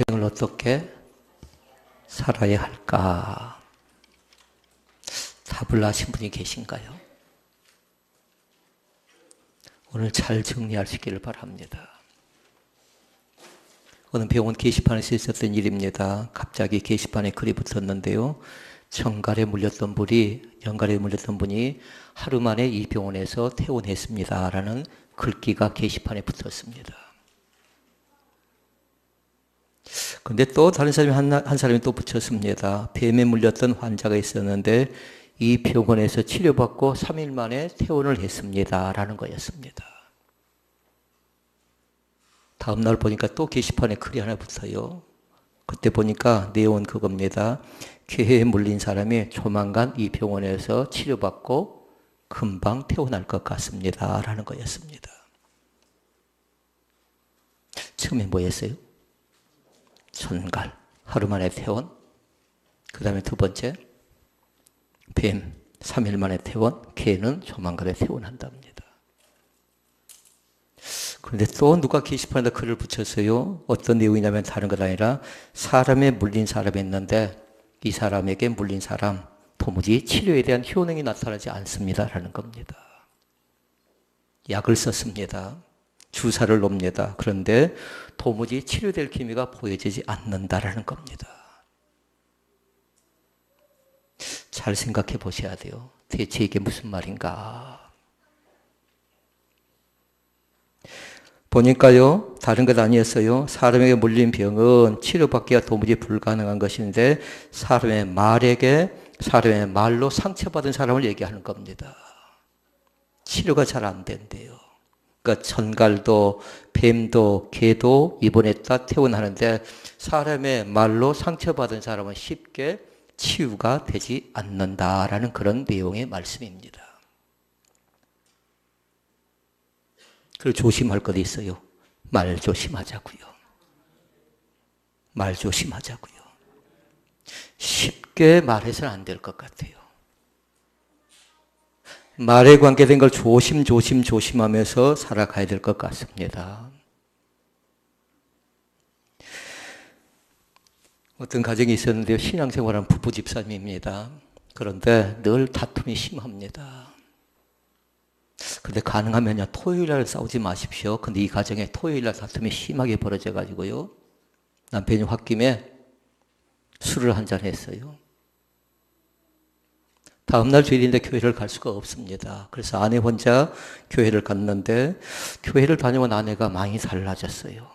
인생을 어떻게 살아야 할까? 답을 아신 분이 계신가요? 오늘 잘 정리할 수 있기를 바랍니다. 어느 병원 게시판에서 있었던 일입니다. 갑자기 게시판에 글이 붙었는데요. 연갈에 물렸던 분이 하루 만에 이 병원에서 퇴원했습니다. 라는 글귀가 게시판에 붙었습니다. 그런데 또 다른 사람이 한 사람이 또 붙였습니다. 뱀에 물렸던 환자가 있었는데 이 병원에서 치료받고 3일 만에 퇴원을 했습니다. 라는 거였습니다. 다음날 보니까 또 게시판에 글이 하나 붙어요. 그때 보니까 내용은 그겁니다. 쾌해에 물린 사람이 조만간 이 병원에서 치료받고 금방 퇴원할 것 같습니다. 라는 거였습니다. 처음에 뭐였어요? 전갈, 하루 만에 퇴원. 그 다음에 두 번째, 뱀, 3일 만에 퇴원. 개는 조만간에 퇴원한답니다. 그런데 또 누가 게시판에다 글을 붙였어요. 어떤 내용이냐면 다른 것 아니라 사람에 물린 사람이 있는데 이 사람에게 물린 사람 도무지 치료에 대한 효능이 나타나지 않습니다. 라는 겁니다. 약을 썼습니다. 주사를 놓습니다. 그런데 도무지 치료될 기미가 보여지지 않는다라는 겁니다. 잘 생각해 보셔야 돼요. 대체 이게 무슨 말인가? 보니까요, 다른 것 아니었어요. 사람에게 물린 병은 치료받기가 도무지 불가능한 것인데 사람의 말로 상처받은 사람을 얘기하는 겁니다. 치료가 잘 안 된대요. 그러니까 전갈도 뱀도 개도 입원했다 퇴원하는데 사람의 말로 상처받은 사람은 쉽게 치유가 되지 않는다라는 그런 내용의 말씀입니다. 그리고 조심할 것도 있어요. 말 조심하자고요. 말 조심하자고요. 쉽게 말해서는 안 될 것 같아요. 말에 관계된 걸 조심하면서 살아가야 될 것 같습니다. 어떤 가정이 있었는데요. 신앙생활하는 부부 집사님입니다. 그런데 늘 다툼이 심합니다. 근데 가능하면요, 토요일날 싸우지 마십시오. 근데 이 가정에 토요일날 다툼이 심하게 벌어져 가지고요. 남편이 홧김에 술을 한잔 했어요. 다음날 주일인데 교회를 갈 수가 없습니다. 그래서 아내 혼자 교회를 갔는데 교회를 다녀온 아내가 많이 달라졌어요.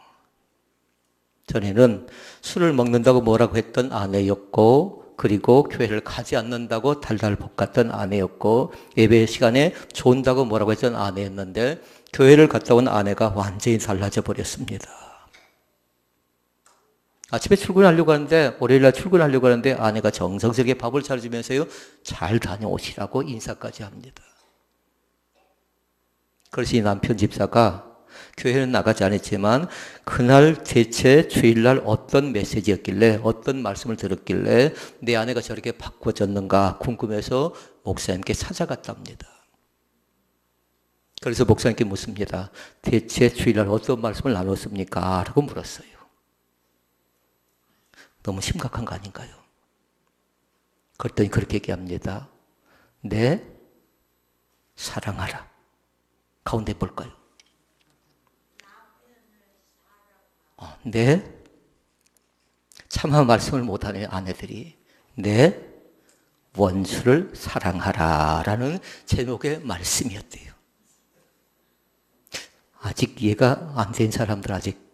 전에는 술을 먹는다고 뭐라고 했던 아내였고, 그리고 교회를 가지 않는다고 달달 볶았던 아내였고, 예배 시간에 좋은다고 뭐라고 했던 아내였는데 교회를 갔다 온 아내가 완전히 달라져 버렸습니다. 아침에 출근하려고 하는데, 월요일날 출근하려고 하는데 아내가 정성스럽게 밥을 차려주면서요, 잘 다녀오시라고 인사까지 합니다. 그래서 이 남편 집사가 교회는 나가지 않았지만 그날 대체 주일날 어떤 메시지였길래 어떤 말씀을 들었길래 내 아내가 저렇게 바꿔졌는가 궁금해서 목사님께 찾아갔답니다. 그래서 목사님께 묻습니다. 대체 주일날 어떤 말씀을 나눴습니까? 라고 물었어요. 너무 심각한 거 아닌가요? 그랬더니 그렇게 얘기합니다. 내 사랑하라. 가운데 볼까요? 내 차마 말씀을 못하는 아내들이 내 원수를 사랑하라 라는 제목의 말씀이었대요. 아직 이해가 안 된 사람들 아직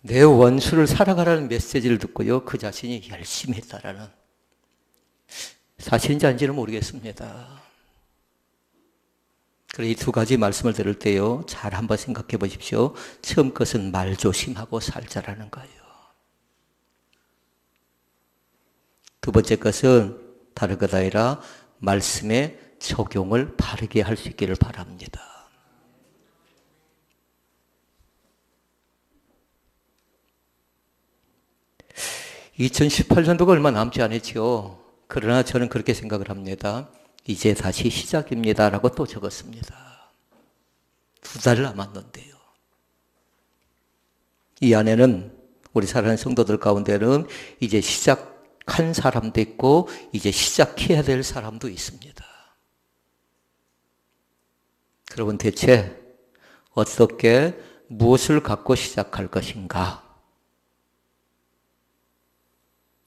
내 원수를 사랑하라는 메시지를 듣고요, 그 자신이 열심히 했다라는, 사실인지 아닌지는 모르겠습니다. 그래서 이 두 가지 말씀을 들을 때요, 잘 한번 생각해 보십시오. 처음 것은 말 조심하고 살자라는 거예요. 두 번째 것은 다른 것 아니라 말씀의 적용을 바르게 할 수 있기를 바랍니다. (2018년도가) 얼마 남지 않았죠. 그러나 저는 그렇게 생각을 합니다. 이제 다시 시작입니다 라고 또 적었습니다. 2달 남았는데요. 이 안에는 우리 사랑하는 성도들 가운데는 이제 시작한 사람도 있고 이제 시작해야 될 사람도 있습니다. 그러면 대체 어떻게 무엇을 갖고 시작할 것인가?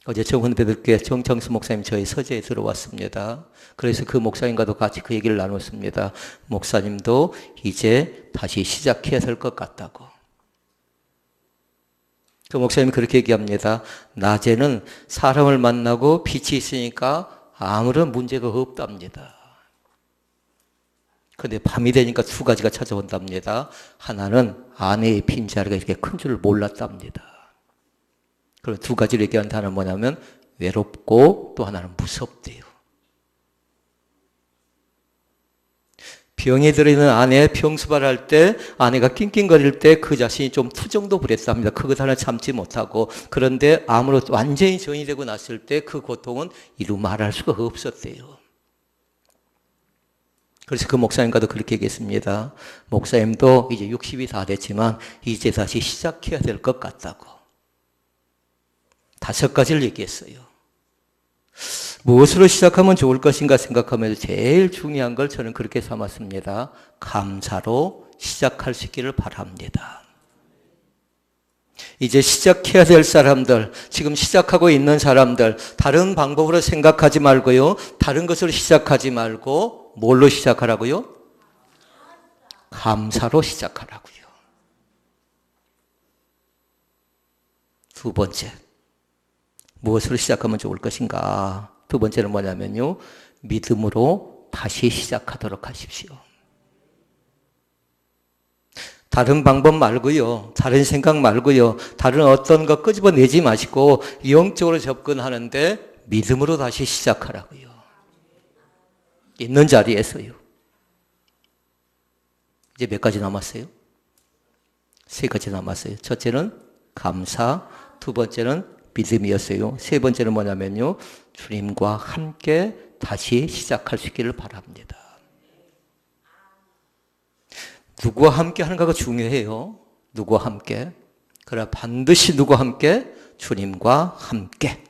어제 정훈배들께 정창수 목사님 저희 서재에 들어왔습니다. 그래서 그 목사님과도 같이 그 얘기를 나눴습니다. 목사님도 이제 다시 시작해야 될 것 같다고. 그 목사님이 그렇게 얘기합니다. 낮에는 사람을 만나고 빛이 있으니까 아무런 문제가 없답니다. 그런데 밤이 되니까 두 가지가 찾아온답니다. 하나는 아내의 빈자리가 이렇게 큰 줄 몰랐답니다. 그럼 두 가지를 얘기하는 단어는 뭐냐면 외롭고 또 하나는 무섭대요. 병이 들어있는 아내 병수발 할 때 아내가 낑낑거릴 때 그 자신이 좀 투정도 부렸답니다. 그것 하나 참지 못하고. 그런데 암으로 완전히 전이 되고 났을 때 그 고통은 이루 말할 수가 없었대요. 그래서 그 목사님과도 그렇게 얘기했습니다. 목사님도 이제 60이 다 됐지만 이제 다시 시작해야 될 것 같다고. 5가지를 얘기했어요. 무엇으로 시작하면 좋을 것인가 생각하면서 제일 중요한 걸 저는 그렇게 삼았습니다. 감사로 시작할 수 있기를 바랍니다. 이제 시작해야 될 사람들, 지금 시작하고 있는 사람들, 다른 방법으로 생각하지 말고요. 다른 것으로 시작하지 말고 뭘로 시작하라고요? 감사로 시작하라고요. 두 번째, 무엇으로 시작하면 좋을 것인가? 두 번째는 뭐냐면요. 믿음으로 다시 시작하도록 하십시오. 다른 방법 말고요. 다른 생각 말고요. 다른 어떤 것 끄집어내지 마시고 영적으로 접근하는데 믿음으로 다시 시작하라고요. 있는 자리에서요. 이제 몇 가지 남았어요? 3가지 남았어요. 첫째는 감사, 두 번째는 믿음이었어요. 세 번째는 뭐냐면요. 주님과 함께 다시 시작할 수 있기를 바랍니다. 누구와 함께 하는가가 중요해요. 누구와 함께. 그러나 반드시 누구와 함께? 주님과 함께.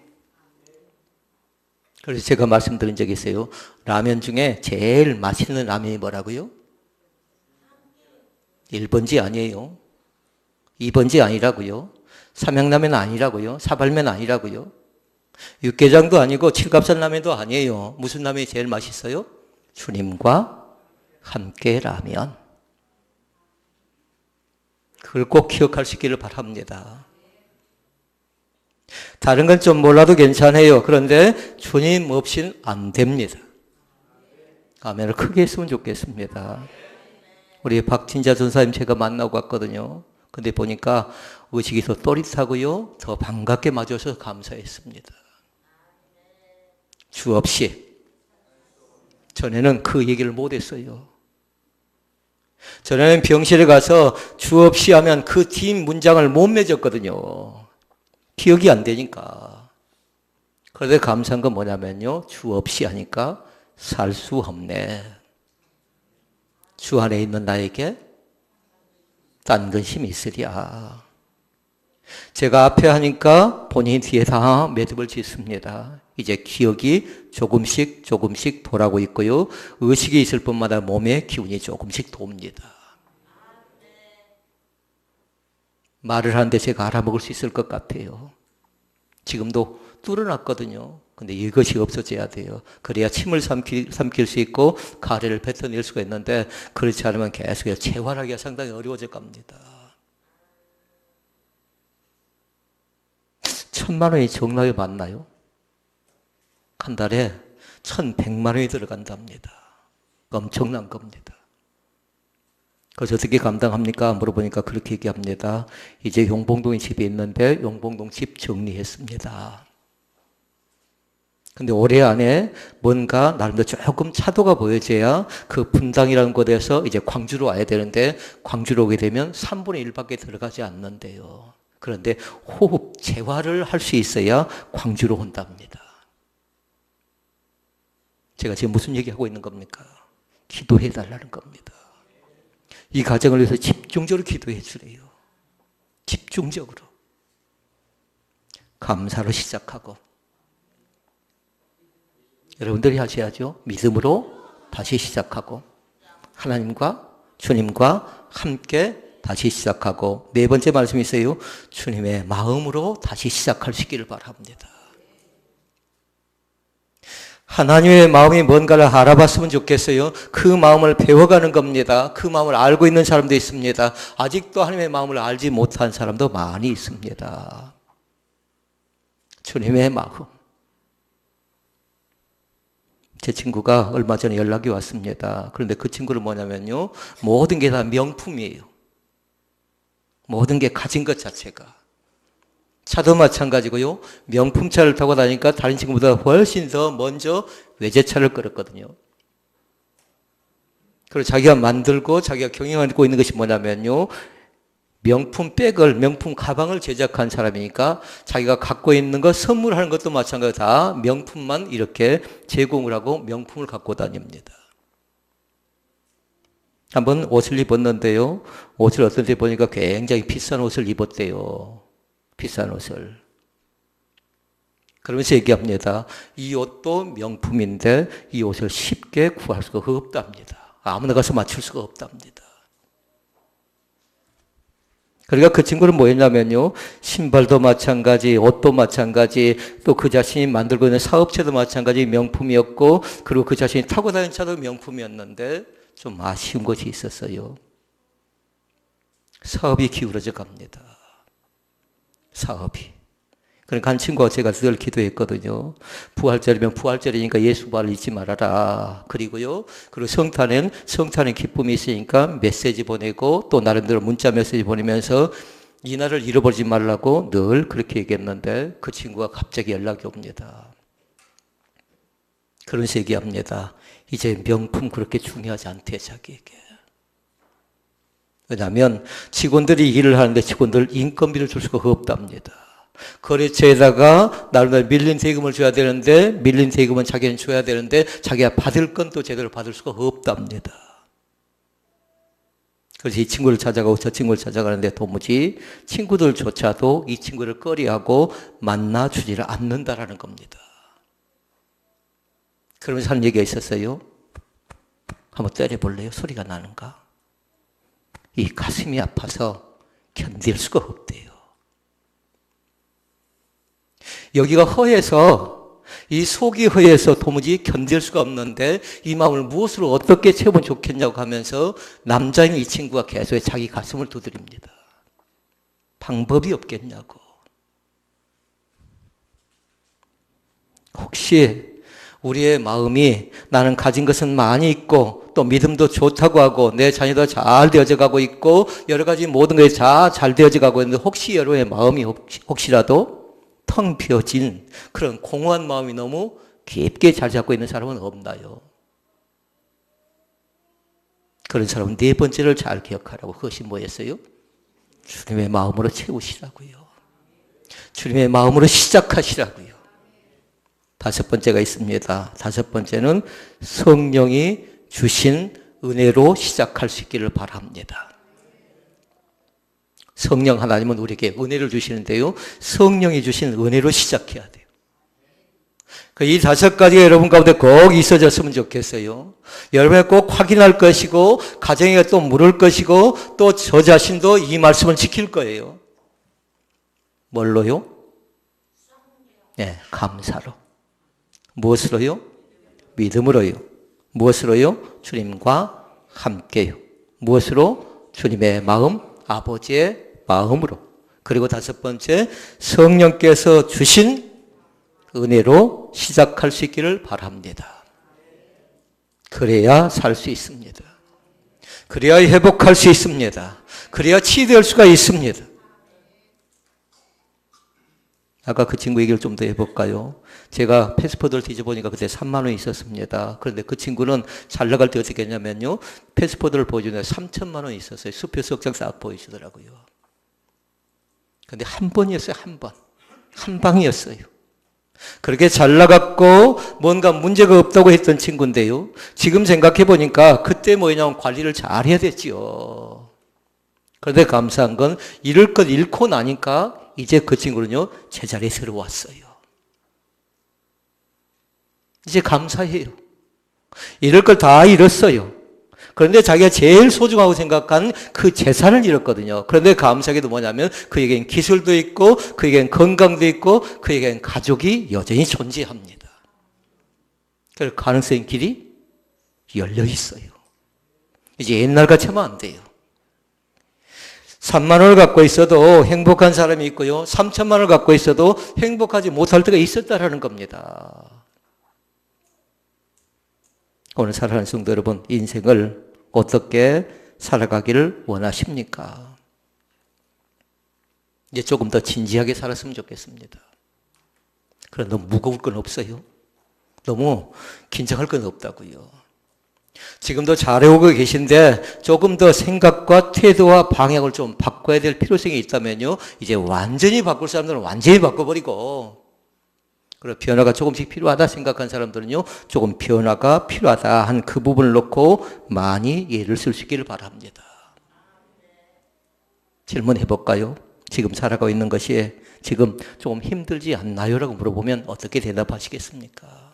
그래서 제가 말씀드린 적이 있어요. 라면 중에 제일 맛있는 라면이 뭐라고요? 1번지 아니에요. 2번지 아니라고요. 삼양라면 아니라고요. 사발면 아니라고요. 육개장도 아니고 칠갑산라면도 아니에요. 무슨 라면이 제일 맛있어요? 주님과 함께 라면. 그걸 꼭 기억할 수 있기를 바랍니다. 다른 건 좀 몰라도 괜찮아요. 그런데 주님 없이는 안 됩니다. 아멘을 크게 했으면 좋겠습니다. 우리 박진자 전사님 제가 만나고 갔거든요. 근데 보니까 의식이 더 또릿하고요. 더 반갑게 맞아서 감사했습니다. 주 없이. 전에는 그 얘기를 못했어요. 전에는 병실에 가서 주 없이 하면 그 뒷 문장을 못 맺었거든요. 기억이 안 되니까. 그런데 감사한 건 뭐냐면요. 주 없이 하니까 살 수 없네. 주 안에 있는 나에게 딴 근심이 있으랴. 제가 앞에 하니까 본인이 뒤에 다 매듭을 짓습니다. 이제 기억이 조금씩 돌아오고 있고요. 의식이 있을 뿐마다 몸의 기운이 조금씩 돕니다. 말을 하는데 제가 알아먹을 수 있을 것 같아요. 지금도 뚫어놨거든요. 근데 이것이 없어져야 돼요. 그래야 침을 삼킬 수 있고 가래를 뱉어낼 수가 있는데 그렇지 않으면 계속 재활하기가 상당히 어려워질 겁니다. 1,000만 원이 정락에 맞나요? 한 달에 1,100만 원이 들어간답니다. 엄청난 겁니다. 그래서 어떻게 감당합니까? 물어보니까 그렇게 얘기합니다. 이제 용봉동에 집이 있는데 용봉동 집 정리했습니다. 근데 올해 안에 뭔가 나름대로 조금 차도가 보여져야 그 분당이라는 곳에서 이제 광주로 와야 되는데 광주로 오게 되면 3분의 1밖에 들어가지 않는데요. 그런데 호흡, 재활을 할 수 있어야 광주로 온답니다. 제가 지금 무슨 얘기하고 있는 겁니까? 기도해 달라는 겁니다. 이 가정을 위해서 집중적으로 기도해 주래요. 집중적으로 감사로 시작하고, 여러분들이 하셔야죠. 믿음으로 다시 시작하고, 하나님과 주님과 함께 다시 시작하고, 네 번째 말씀이 있어요. 주님의 마음으로 다시 시작할 수 있기를 바랍니다. 하나님의 마음이 뭔가를 알아봤으면 좋겠어요. 그 마음을 배워가는 겁니다. 그 마음을 알고 있는 사람도 있습니다. 아직도 하나님의 마음을 알지 못한 사람도 많이 있습니다. 주님의 마음. 제 친구가 얼마 전에 연락이 왔습니다. 그런데 그 친구는 뭐냐면요, 모든 게 다 명품이에요. 모든 게 가진 것 자체가. 차도 마찬가지고요. 명품차를 타고 다니니까 다른 친구보다 훨씬 더 먼저 외제차를 끌었거든요. 그리고 자기가 만들고 자기가 경영하고 있는 것이 뭐냐면요, 명품 백을, 명품 가방을 제작한 사람이니까 자기가 갖고 있는 것, 선물하는 것도 마찬가지로 다 명품만 이렇게 제공을 하고 명품을 갖고 다닙니다. 한번 옷을 입었는데요, 옷을 어떤 데 보니까 굉장히 비싼 옷을 입었대요. 비싼 옷을. 그러면서 얘기합니다. 이 옷도 명품인데 이 옷을 쉽게 구할 수가 없답니다. 아무나 가서 맞출 수가 없답니다. 그러니까 그 친구는 뭐였냐면요, 신발도 마찬가지, 옷도 마찬가지, 또 그 자신이 만들고 있는 사업체도 마찬가지 명품이었고, 그리고 그 자신이 타고 다니는 차도 명품이었는데 좀 아쉬운 것이 있었어요. 사업이 기울어져 갑니다. 사업이. 그러니까 한 친구가 제가 늘 기도했거든요. 부활절이면 부활절이니까 예수 부활을 잊지 말아라. 그리고 성탄엔 성탄의 기쁨이 있으니까 메시지 보내고, 또 나름대로 문자 메시지 보내면서 이 날을 잃어버리지 말라고 늘 그렇게 얘기했는데, 그 친구가 갑자기 연락이 옵니다. 그러면서 얘기합니다. 이제 명품 그렇게 중요하지 않대, 자기에게. 왜냐하면 직원들이 일을 하는데 직원들 인건비를 줄 수가 없답니다. 거래처에다가 나름대로 밀린 세금을 줘야 되는데, 밀린 세금은 자기는 줘야 되는데 자기가 받을 건 또 제대로 받을 수가 없답니다. 그래서 이 친구를 찾아가고 저 친구를 찾아가는데 도무지 친구들조차도 이 친구를 꺼려하고 만나주지를 않는다라는 겁니다. 그러면서 하는 얘기가 있었어요. 한번 때려볼래요? 소리가 나는가? 이 가슴이 아파서 견딜 수가 없대요. 여기가 허해서, 이 속이 허해서 도무지 견딜 수가 없는데 이 마음을 무엇으로 어떻게 채우면 좋겠냐고 하면서 남자인 이 친구가 계속 자기 가슴을 두드립니다. 방법이 없겠냐고. 혹시 우리의 마음이 나는 가진 것은 많이 있고 또 믿음도 좋다고 하고 내 자녀도 잘 되어져 가고 있고 여러 가지 모든 것이 잘 되어져 가고 있는데, 혹시 여러분의 마음이 혹시라도 텅 비어진 그런 공허한 마음이 너무 깊게 잘 잡고 있는 사람은 없나요? 그런 사람은 네 번째를 잘 기억하라고. 그것이 뭐였어요? 주님의 마음으로 채우시라고요. 주님의 마음으로 시작하시라고요. 다섯 번째가 있습니다. 다섯 번째는 성령이 주신 은혜로 시작할 수 있기를 바랍니다. 성령 하나님은 우리에게 은혜를 주시는데요, 성령이 주신 은혜로 시작해야 돼요. 이 다섯 가지가 여러분 가운데 꼭 있어졌으면 좋겠어요. 여러분이 꼭 확인할 것이고, 가정에 또 물을 것이고, 또 저 자신도 이 말씀을 지킬 거예요. 뭘로요? 네, 감사로. 무엇으로요? 믿음으로요. 무엇으로요? 주님과 함께요. 무엇으로? 주님의 마음, 아버지의 마음으로. 그리고 다섯 번째, 성령께서 주신 은혜로 시작할 수 있기를 바랍니다. 그래야 살 수 있습니다. 그래야 회복할 수 있습니다. 그래야 치유될 수가 있습니다. 아까 그 친구 얘기를 좀 더 해볼까요? 제가 패스포드를 뒤져보니까 그때 3만 원이 있었습니다. 그런데 그 친구는 잘 나갈 때 어떻게 했냐면요, 패스포드를 보여주는데 3천만 원이 있었어요. 수표 석장 싹 보여주더라고요. 그런데 한 번이었어요. 한 번. 한 방이었어요. 그렇게 잘 나갔고 뭔가 문제가 없다고 했던 친구인데요, 지금 생각해 보니까 그때 뭐냐면 관리를 잘 해야 됐지요. 그런데 감사한 건 잃을 것 잃고 나니까 이제 그 친구는요, 제자리에 들어왔어요. 이제 감사해요. 잃을 걸 다 잃었어요. 그런데 자기가 제일 소중하고 생각한 그 재산을 잃었거든요. 그런데 감사하게도 뭐냐면 그에겐 기술도 있고 그에겐 건강도 있고 그에겐 가족이 여전히 존재합니다. 그래서 가능성의 길이 열려 있어요. 이제 옛날같이 하면 안 돼요. 3만 원을 갖고 있어도 행복한 사람이 있고요. 3천만 원을 갖고 있어도 행복하지 못할 때가 있었다라는 겁니다. 오늘 사랑하는 성도 여러분, 인생을 어떻게 살아가기를 원하십니까? 이제 조금 더 진지하게 살았으면 좋겠습니다. 그럼 너무 무거울 건 없어요. 너무 긴장할 건 없다고요. 지금도 잘해오고 계신데 조금 더 생각과 태도와 방향을 좀 바꿔야 될 필요성이 있다면요. 이제 완전히 바꿀 사람들은 완전히 바꿔버리고 그리고 변화가 조금씩 필요하다 생각한 사람들은요. 조금 변화가 필요하다 한 그 부분을 놓고 많이 예를 쓸 수 있기를 바랍니다. 질문해 볼까요? 지금 살아가고 있는 것이 지금 조금 힘들지 않나요? 라고 물어보면 어떻게 대답하시겠습니까?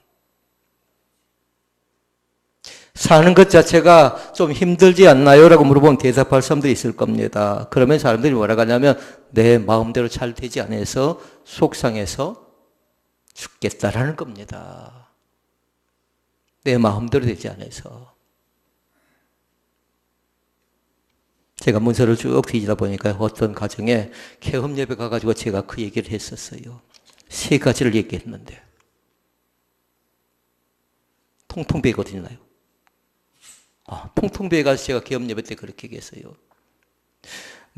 사는 것 자체가 좀 힘들지 않나요? 라고 물어보면 대답할 사람들이 있을 겁니다. 그러면 사람들이 뭐라고 하냐면 내 마음대로 잘 되지 않아서 속상해서 죽겠다라는 겁니다. 내 마음대로 되지 않아서. 제가 문서를 쭉 뒤지다 보니까 어떤 가정에 개업 예배 가가지고 제가 그 얘기를 했었어요. 3가지를 얘기했는데 통통배가 어디 있나요? 통통배에 가서 제가 개업 예배 때 그렇게 얘기했어요.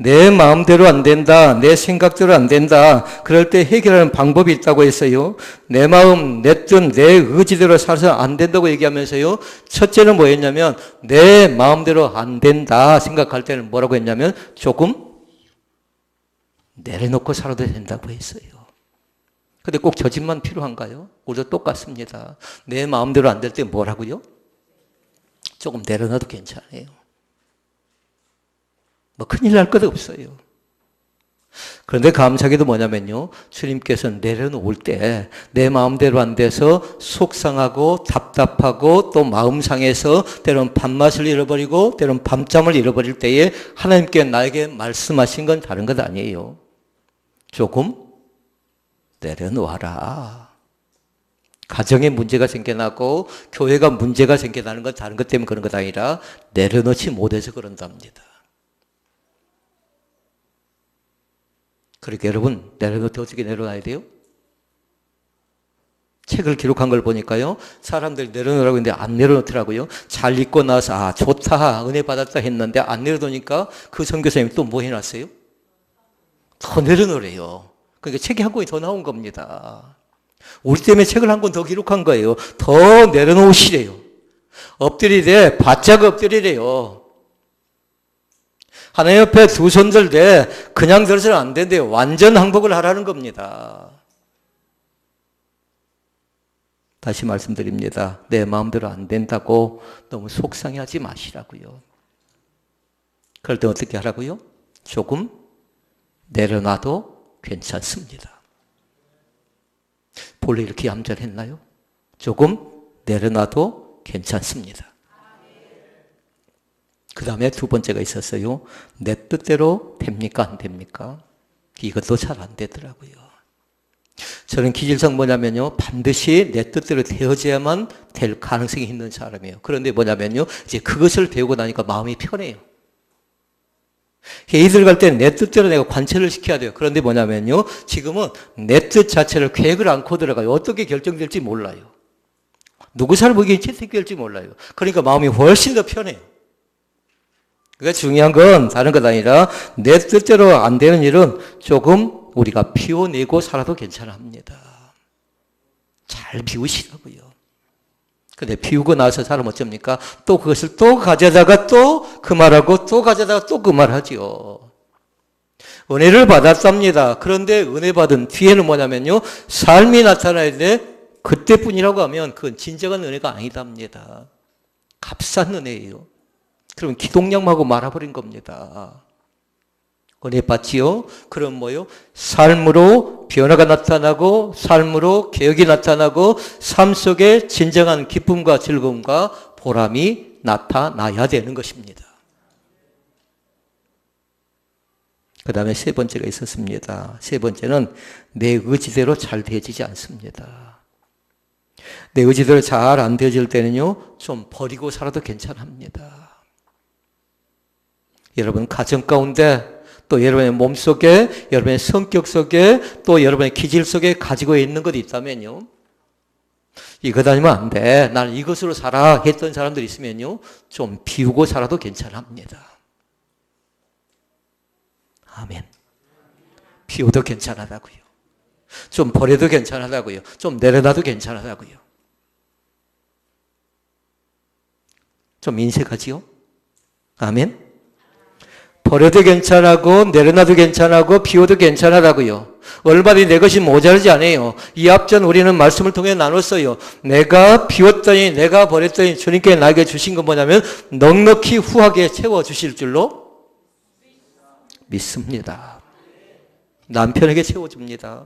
내 마음대로 안 된다. 내 생각대로 안 된다. 그럴 때 해결하는 방법이 있다고 했어요. 내 마음, 내 뜻, 내 의지대로 살아서 안 된다고 얘기하면서요. 첫째는 뭐였냐면 내 마음대로 안 된다 생각할 때는 뭐라고 했냐면 조금 내려놓고 살아도 된다고 했어요. 근데 꼭 저 집만 필요한가요? 우리도 똑같습니다. 내 마음대로 안 될 때 뭐라고요? 조금 내려놔도 괜찮아요. 뭐 큰일 날 것 없어요. 그런데 감사하게도 뭐냐면요. 주님께서 내려놓을 때 내 마음대로 안 돼서 속상하고 답답하고 또 마음 상해서 때론 밥맛을 잃어버리고 때론 밤잠을 잃어버릴 때에 하나님께 나에게 말씀하신 건 다른 것 아니에요. 조금 내려놓아라. 가정에 문제가 생겨나고 교회가 문제가 생겨나는 건 다른 것 때문에 그런 것 아니라 내려놓지 못해서 그런답니다. 그러니까 여러분 내려놓을 때 어떻게 내려놔야 돼요? 책을 기록한 걸 보니까요. 사람들이 내려놓으라고 했는데 안 내려놓더라고요. 잘 읽고 나서 좋다 은혜 받았다 했는데 안 내려놓으니까 그 선교사님이 또 뭐 해놨어요? 더 내려놓으래요. 그러니까 책이 한 권이 더 나온 겁니다. 우리 때문에 책을 한 권 더 기록한 거예요. 더 내려놓으시래요. 엎드리래 바짝 엎드리래요. 하나님 옆에 두 손 들되 그냥 들어서는 안 된대요. 완전 항복을 하라는 겁니다. 다시 말씀드립니다. 내 마음대로 안 된다고 너무 속상해하지 마시라고요. 그럴 때 어떻게 하라고요? 조금 내려놔도 괜찮습니다. 본래 이렇게 얌전했나요? 조금 내려놔도 괜찮습니다. 그 다음에 두 번째가 있었어요. 내 뜻대로 됩니까? 안 됩니까? 이것도 잘 안 되더라고요. 저는 기질상 뭐냐면요. 반드시 내 뜻대로 되어져야만 될 가능성이 있는 사람이에요. 그런데 뭐냐면요. 이제 그것을 배우고 나니까 마음이 편해요. 회의 들어갈 때는 내 뜻대로 내가 관철을 시켜야 돼요. 그런데 뭐냐면요. 지금은 내 뜻 자체를 계획을 않고 들어가요. 어떻게 결정될지 몰라요. 누구 사람 보기에 채택될지 몰라요. 그러니까 마음이 훨씬 더 편해요. 그러니까 중요한 건 다른 것 아니라 내 뜻대로 안 되는 일은 조금 우리가 비워내고 살아도 괜찮합니다. 잘 비우시라고요. 근데 비우고 나서 사람 어쩝니까? 또 그것을 또 가져다가 또 그 말하고 또 가져다가 또 그 말하지요. 은혜를 받았답니다. 그런데 은혜 받은 뒤에는 뭐냐면요. 삶이 나타나야 돼. 그때뿐이라고 하면 그건 진정한 은혜가 아니답니다. 값싼 은혜예요. 그러면 기동량하고 말아버린 겁니다. 은혜 받지요? 그럼 뭐요? 삶으로 변화가 나타나고 삶으로 개혁이 나타나고 삶 속에 진정한 기쁨과 즐거움과 보람이 나타나야 되는 것입니다. 그 다음에 세 번째가 있었습니다. 세 번째는 내 의지대로 잘 되어지지 않습니다. 내 의지대로 잘 안 되어질 때는요, 좀 버리고 살아도 괜찮합니다. 여러분 가정 가운데 또 여러분의 몸속에, 여러분의 성격 속에, 또 여러분의 기질 속에 가지고 있는 것이 있다면요, 이거 다니면 안 돼, 나는 이것으로 살아 했던 사람들이 있으면요, 좀 비우고 살아도 괜찮합니다. 아멘. 비워도 괜찮하다고요. 좀 버려도 괜찮하다고요. 좀 내려놔도 괜찮하다고요. 좀 인색하지요? 아멘. 버려도 괜찮하고 내려놔도 괜찮하고 비워도 괜찮하다고요. 얼마든지 내 것이 모자르지 않아요. 이 앞전 우리는 말씀을 통해 나눴어요. 내가 비웠더니 내가 버렸더니 주님께 나에게 주신 건 뭐냐면 넉넉히 후하게 채워주실 줄로 믿습니다. 남편에게 채워줍니다.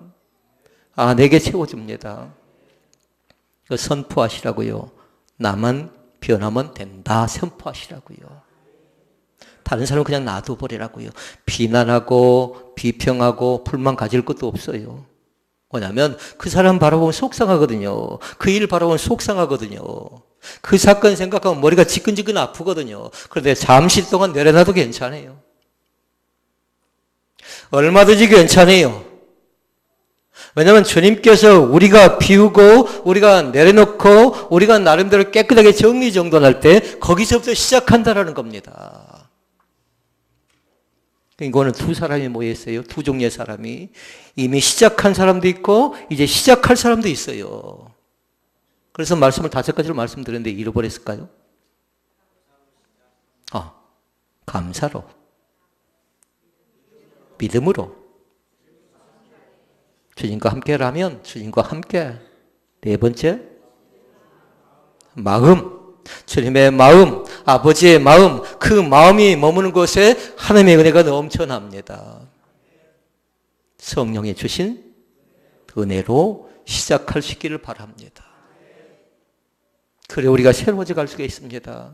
아내에게 채워줍니다. 선포하시라고요. 나만 변하면 된다 선포하시라고요. 다른 사람은 그냥 놔둬버리라고요. 비난하고 비평하고 불만 가질 것도 없어요. 뭐냐면 그 사람 바라보면 속상하거든요. 그 일 바라보면 속상하거든요. 그 사건 생각하면 머리가 지끈지끈 아프거든요. 그런데 잠시 동안 내려놔도 괜찮아요. 얼마든지 괜찮아요. 왜냐하면 주님께서 우리가 비우고 우리가 내려놓고 우리가 나름대로 깨끗하게 정리정돈할 때 거기서부터 시작한다라는 겁니다. 이거는 두 사람이 모여 있어요. 두 종류의 사람이. 이미 시작한 사람도 있고 이제 시작할 사람도 있어요. 그래서 말씀을 5가지로 말씀드렸는데 잃어버렸을까요? 감사로, 믿음으로, 주님과 함께라면 주님과 함께. 네 번째, 마음. 주님의 마음, 아버지의 마음, 그 마음이 머무는 곳에 하나님의 은혜가 넘쳐납니다. 성령이 주신 은혜로 시작할 수 있기를 바랍니다. 그래 우리가 새로워져 갈 수가 있습니다.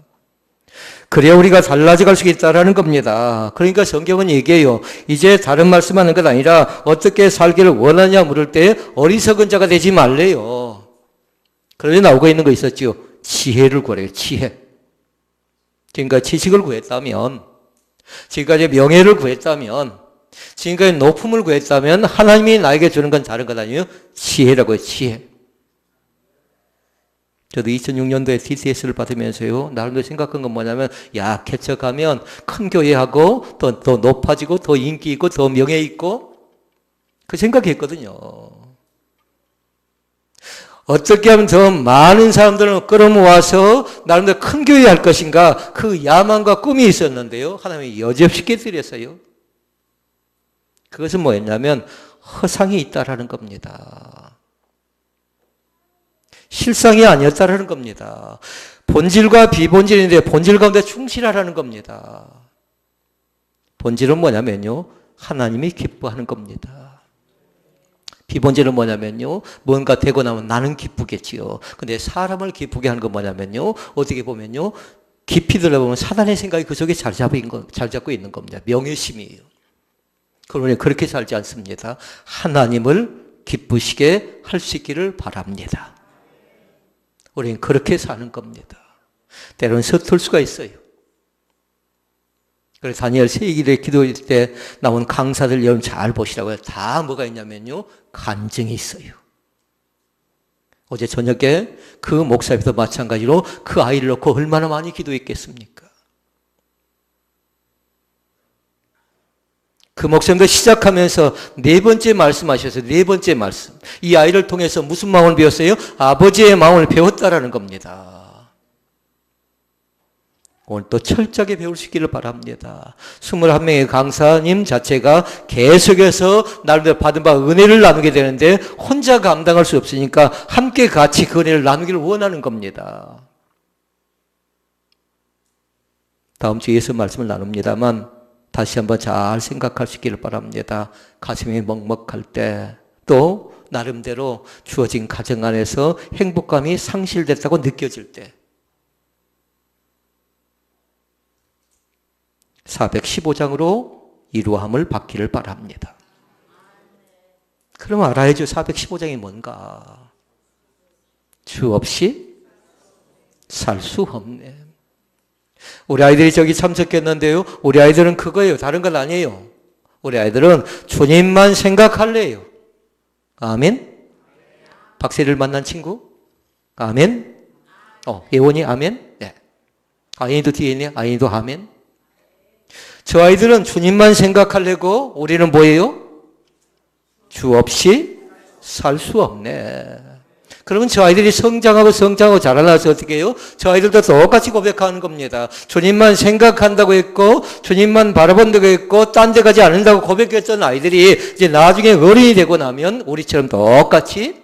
그래야 우리가 달라져 갈 수 있다는 겁니다. 그러니까 성경은 얘기해요. 이제 다른 말씀하는 것 아니라 어떻게 살기를 원하냐 물을 때 어리석은 자가 되지 말래요. 그런데 나오고 있는 거 있었죠. 지혜를 구하래요. 지혜. 지금까지 지식을 구했다면, 지금까지 명예를 구했다면, 지금까지 높음을 구했다면 하나님이 나에게 주는 건 다른 것 아니에요? 지혜라고요. 지혜. 저도 2006년도에 DTS를 받으면서요, 나름대로 생각한 건 뭐냐면, 야, 개척하면 큰 교회하고 더 높아지고 더 인기 있고 더 명예 있고 그 생각했거든요. 어떻게 하면 더 많은 사람들을 끌어모아서 나름대로 큰 교회 할 것인가, 그 야망과 꿈이 있었는데요, 하나님이 여지없이 깨뜨렸어요. 그것은 뭐였냐면 허상이 있다라는 겁니다. 실상이 아니었다라는 겁니다. 본질과 비본질인데 본질 가운데 충실하라는 겁니다. 본질은 뭐냐면요, 하나님이 기뻐하는 겁니다. 비본질은 뭐냐면요, 뭔가 되고 나면 나는 기쁘겠지요. 근데 사람을 기쁘게 하는 건 뭐냐면요, 어떻게 보면요, 깊이 들어보면 사단의 생각이 그 속에 잘 잡고 있는 겁니다. 명예심이에요. 그러니 그렇게 살지 않습니다. 하나님을 기쁘시게 할 수 있기를 바랍니다. 우리는 그렇게 사는 겁니다. 때로는 서툴 수가 있어요. 그래서 다니엘 세기를 기도할 때 나온 강사들 여러분 잘 보시라고요. 다 뭐가 있냐면요, 간증이 있어요. 어제 저녁에 그 목사님도 마찬가지로 그 아이를 놓고 얼마나 많이 기도했겠습니까? 그 목사님도 시작하면서 4번째 말씀하셨어요. 4번째 말씀. 이 아이를 통해서 무슨 마음을 배웠어요? 아버지의 마음을 배웠다라는 겁니다. 오늘 또 철저하게 배울 수 있기를 바랍니다. 21명의 강사님 자체가 계속해서 나름대로 받은 바 은혜를 나누게 되는데 혼자 감당할 수 없으니까 함께 같이 그 은혜를 나누기를 원하는 겁니다. 다음 주에 예수 말씀을 나눕니다만 다시 한번 잘 생각할 수 있기를 바랍니다. 가슴이 먹먹할 때, 또 나름대로 주어진 가정 안에서 행복감이 상실됐다고 느껴질 때 415장으로 이루함을 받기를 바랍니다. 그럼 알아야죠. 415장이 뭔가. 주 없이 살 수 없네. 우리 아이들이 저기 참석했는데요. 우리 아이들은 그거예요. 다른 건 아니에요. 우리 아이들은 주님만 생각할래요. 아멘. 박세리를 만난 친구? 아멘. 예원이 아멘. 네. 아이도 뒤에 있네. 아이도 아멘. 저 아이들은 주님만 생각하려고 우리는 뭐예요? 주 없이 살 수 없네. 그러면 저 아이들이 성장하고 자라나서 어떻게 해요? 저 아이들도 똑같이 고백하는 겁니다. 주님만 생각한다고 했고 주님만 바라본다고 했고 딴 데 가지 않는다고 고백했던 아이들이 이제 나중에 어른이 되고 나면 우리처럼 똑같이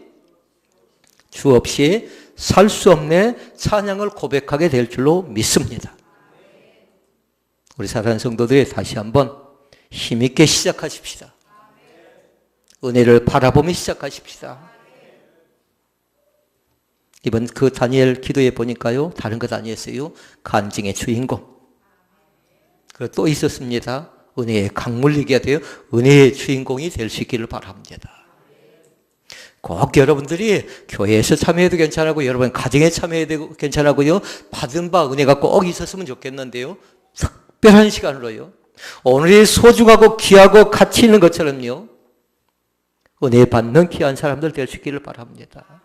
주 없이 살 수 없네 찬양을 고백하게 될 줄로 믿습니다. 우리 사랑하는 성도들이 다시 한번 힘있게 시작하십시다. 은혜를 바라보며 시작하십시다. 이번 그 다니엘 기도에 보니까요. 다른 것 아니었어요. 간증의 주인공. 그리고 또 있었습니다. 은혜의 강물 얘기가 돼요. 은혜의 주인공이 될 수 있기를 바랍니다. 꼭 여러분들이 교회에서 참여해도 괜찮고 여러분 가정에 참여해도 괜찮고요. 받은 바 은혜가 꼭 있었으면 좋겠는데요. 특별한 시간으로요. 오늘이 소중하고 귀하고 가치 있는 것처럼요. 은혜 받는 귀한 사람들 될 수 있기를 바랍니다.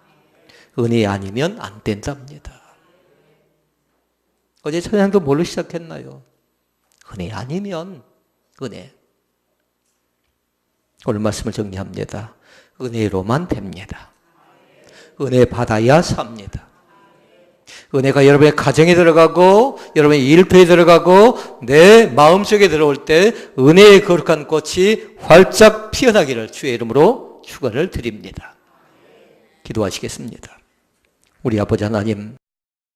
은혜 아니면 안 된답니다. 어제 찬양도 뭘로 시작했나요? 은혜 아니면 은혜. 오늘 말씀을 정리합니다. 은혜로만 됩니다. 은혜 받아야 삽니다. 은혜가 여러분의 가정에 들어가고 여러분의 일터에 들어가고 내 마음속에 들어올 때 은혜의 거룩한 꽃이 활짝 피어나기를 주의 이름으로 축원을 드립니다. 기도하시겠습니다. 우리 아버지 하나님,